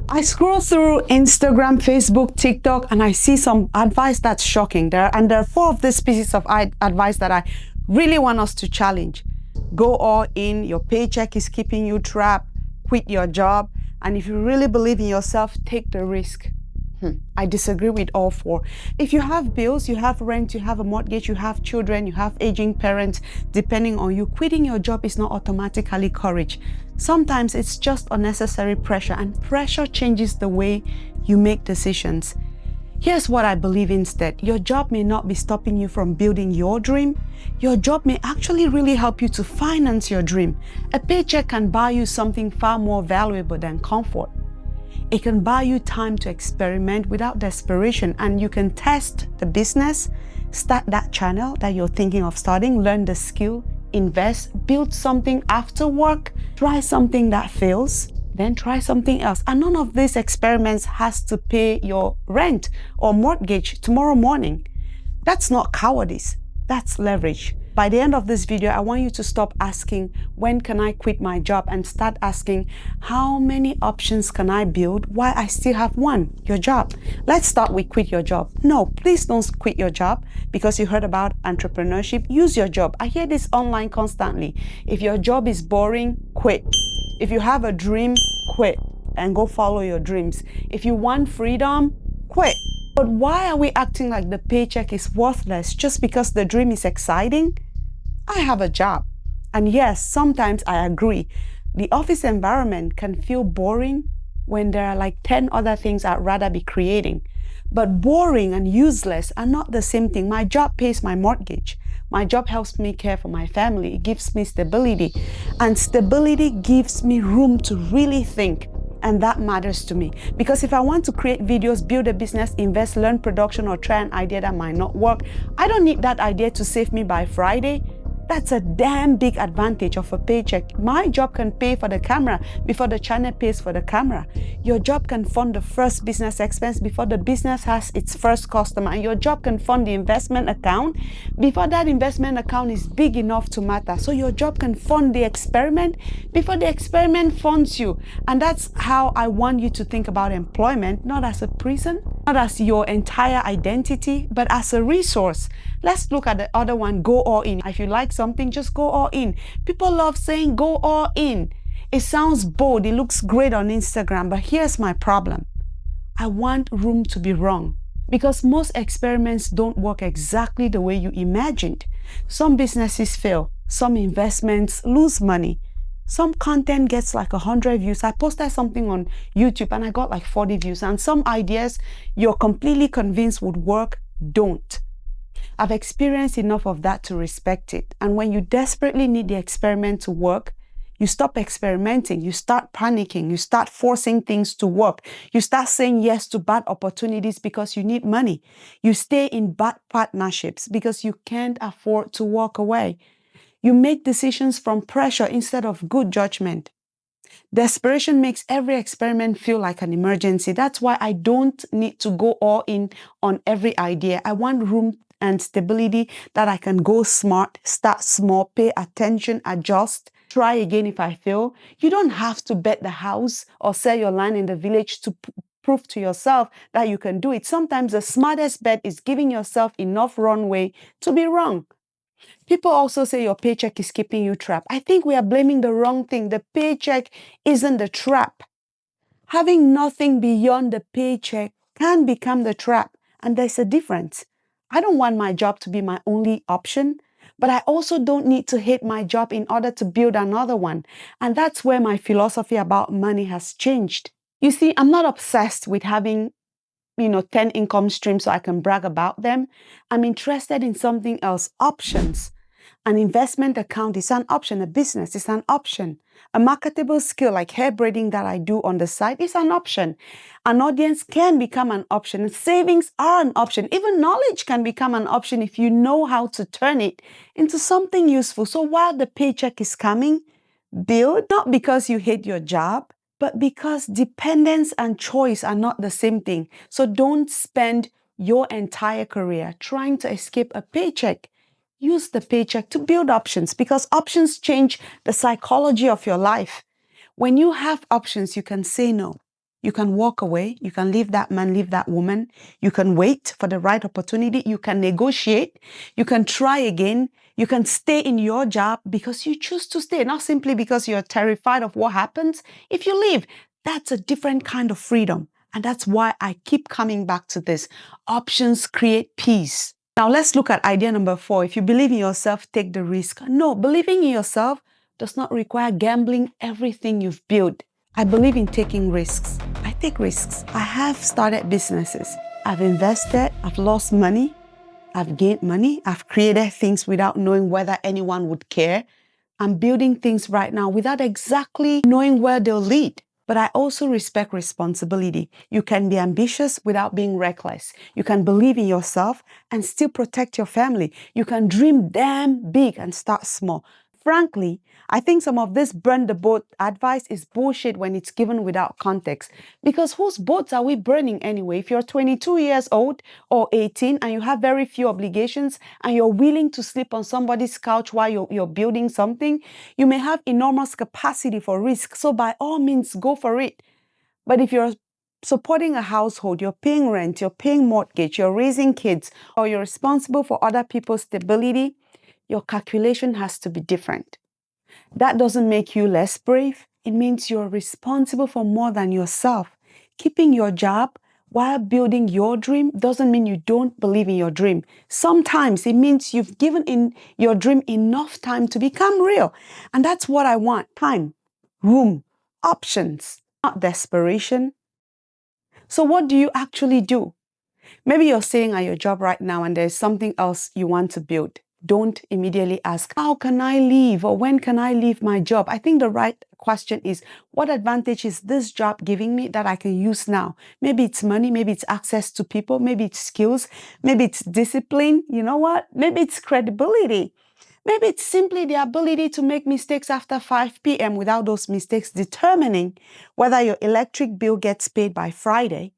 I scroll through Instagram, Facebook, TikTok, and I see some advice that's shocking. There are 4 of these pieces of advice that I really want us to challenge. Go all in. Your paycheck is keeping you trapped. Quit your job. And if you really believe in yourself, take the risk. I disagree with all 4. If you have bills, you have rent, you have a mortgage, you have children, you have aging parents, depending on you, quitting your job is not automatically courage. Sometimes it's just unnecessary pressure, and pressure changes the way you make decisions. Here's what I believe instead. Your job may not be stopping you from building your dream. Your job may actually really help you to finance your dream. A paycheck can buy you something far more valuable than comfort. It can buy you time to experiment without desperation, and you can test the business, start that channel that you're thinking of starting, learn the skill, invest, build something after work, try something that fails, then try something else. And none of these experiments has to pay your rent or mortgage tomorrow morning. That's not cowardice, that's leverage. By the end of this video, I want you to stop asking, when can I quit my job, and start asking, how many options can I build while I still have one, your job? Let's start with quit your job. No, please don't quit your job because you heard about entrepreneurship. Use your job. I hear this online constantly. If your job is boring, quit. If you have a dream, quit and go follow your dreams. If you want freedom, quit. But why are we acting like the paycheck is worthless just because the dream is exciting? I have a job. And yes, sometimes I agree. The office environment can feel boring when there are like 10 other things I'd rather be creating. But boring and useless are not the same thing. My job pays my mortgage. My job helps me care for my family. It gives me stability. And stability gives me room to really think. And that matters to me. Because if I want to create videos, build a business, invest, learn production, or try an idea that might not work, I don't need that idea to save me by Friday. That's a damn big advantage of a paycheck. My job can pay for the camera before the channel pays for the camera. Your job can fund the first business expense before the business has its first customer. And your job can fund the investment account before that investment account is big enough to matter. So your job can fund the experiment before the experiment funds you. And that's how I want you to think about employment, not as a prison, not as your entire identity, but as a resource. Let's look at the other one, go all in. If you like something, just go all in. People love saying go all in. It sounds bold, it looks great on Instagram, but here's my problem. I want room to be wrong because most experiments don't work exactly the way you imagined. Some businesses fail, some investments lose money. Some content gets like 100 views. I posted something on YouTube and I got like 40 views. And some ideas you're completely convinced would work, don't. I've experienced enough of that to respect it. And when you desperately need the experiment to work, you stop experimenting, you start panicking, you start forcing things to work. You start saying yes to bad opportunities because you need money. You stay in bad partnerships because you can't afford to walk away. You make decisions from pressure instead of good judgment. Desperation makes every experiment feel like an emergency. That's why I don't need to go all in on every idea. I want room and stability that I can go smart, start small, pay attention, adjust, try again if I fail. You don't have to bet the house or sell your land in the village to prove to yourself that you can do it. Sometimes the smartest bet is giving yourself enough runway to be wrong. People also say your paycheck is keeping you trapped. I think we are blaming the wrong thing. The paycheck isn't the trap. Having nothing beyond the paycheck can become the trap, and there's a difference. I don't want my job to be my only option, but I also don't need to hate my job in order to build another one. And that's where my philosophy about money has changed. You see, I'm not obsessed with having 10 income streams so I can brag about them. I'm interested in something else, options. An investment account is an option. A business is an option. A marketable skill like hair braiding that I do on the side is an option. An audience can become an option. Savings are an option. Even knowledge can become an option if you know how to turn it into something useful. So while the paycheck is coming, build, not because you hate your job, but because dependence and choice are not the same thing. So don't spend your entire career trying to escape a paycheck. Use the paycheck to build options because options change the psychology of your life. When you have options, you can say no. You can walk away. You can leave that man, leave that woman. You can wait for the right opportunity. You can negotiate. You can try again. You can stay in your job because you choose to stay, not simply because you're terrified of what happens if you leave. That's a different kind of freedom. And that's why I keep coming back to this. Options create peace. Now let's look at idea number 4. If you believe in yourself, take the risk. No, believing in yourself does not require gambling everything you've built. I believe in taking risks. I take risks. I have started businesses. I've invested. I've lost money. I've gained money. I've created things without knowing whether anyone would care. I'm building things right now without exactly knowing where they'll lead. But I also respect responsibility. You can be ambitious without being reckless. You can believe in yourself and still protect your family. You can dream damn big and start small. Frankly, I think some of this burn the boat advice is bullshit when it's given without context. Because whose boats are we burning anyway? If you're 22 years old or 18 and you have very few obligations and you're willing to sleep on somebody's couch while you're building something, you may have enormous capacity for risk. So by all means, go for it. But if you're supporting a household, you're paying rent, you're paying mortgage, you're raising kids, or you're responsible for other people's stability, your calculation has to be different. That doesn't make you less brave. It means you're responsible for more than yourself. Keeping your job while building your dream doesn't mean you don't believe in your dream. Sometimes it means you've given in your dream enough time to become real. And that's what I want. Time, room, options, not desperation. So what do you actually do? Maybe you're sitting at your job right now and there's something else you want to build. Don't immediately ask, how can I leave or when can I leave my job? I think the right question is, what advantage is this job giving me that I can use now? Maybe it's money, maybe it's access to people, maybe it's skills, maybe it's discipline. You know what? Maybe it's credibility. Maybe it's simply the ability to make mistakes after 5 p.m. without those mistakes determining whether your electric bill gets paid by Friday.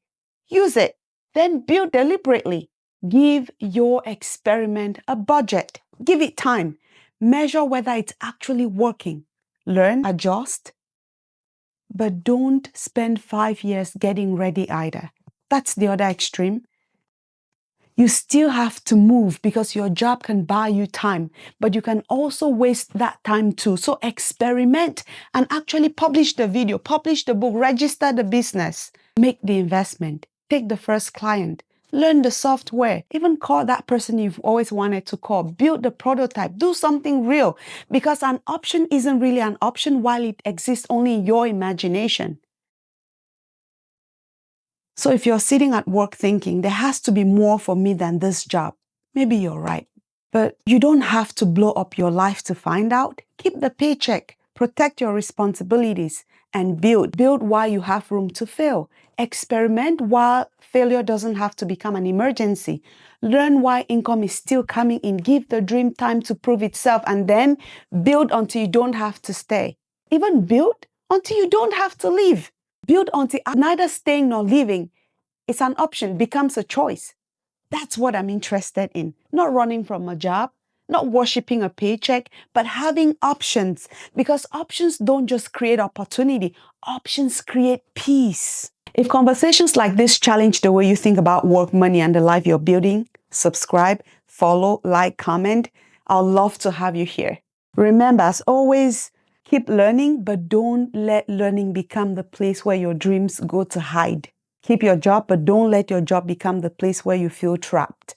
Use it. Then build deliberately. Give your experiment a budget. Give it time. Measure whether it's actually working. Learn, adjust, but don't spend 5 years getting ready either. That's the other extreme. You still have to move because your job can buy you time, but you can also waste that time too. So experiment and actually publish the video, publish the book, register the business, make the investment, take the first client, learn the software, even call that person you've always wanted to call, build the prototype, do something real, because an option isn't really an option while it exists only in your imagination. So if you're sitting at work thinking, there has to be more for me than this job, maybe you're right. But you don't have to blow up your life to find out. Keep the paycheck, protect your responsibilities, and build. Build while you have room to fail. Experiment while failure doesn't have to become an emergency. Learn why income is still coming in. Give the dream time to prove itself, and then build until you don't have to stay. Even build until you don't have to leave. Build until neither staying nor leaving is an option, becomes a choice. That's what I'm interested in. Not running from a job, not worshiping a paycheck, but having options. Because options don't just create opportunity, options create peace. If conversations like this challenge the way you think about work, money, and the life you're building, subscribe, follow, like, comment. I'll love to have you here. Remember, as always, keep learning, but don't let learning become the place where your dreams go to hide. Keep your job, but don't let your job become the place where you feel trapped.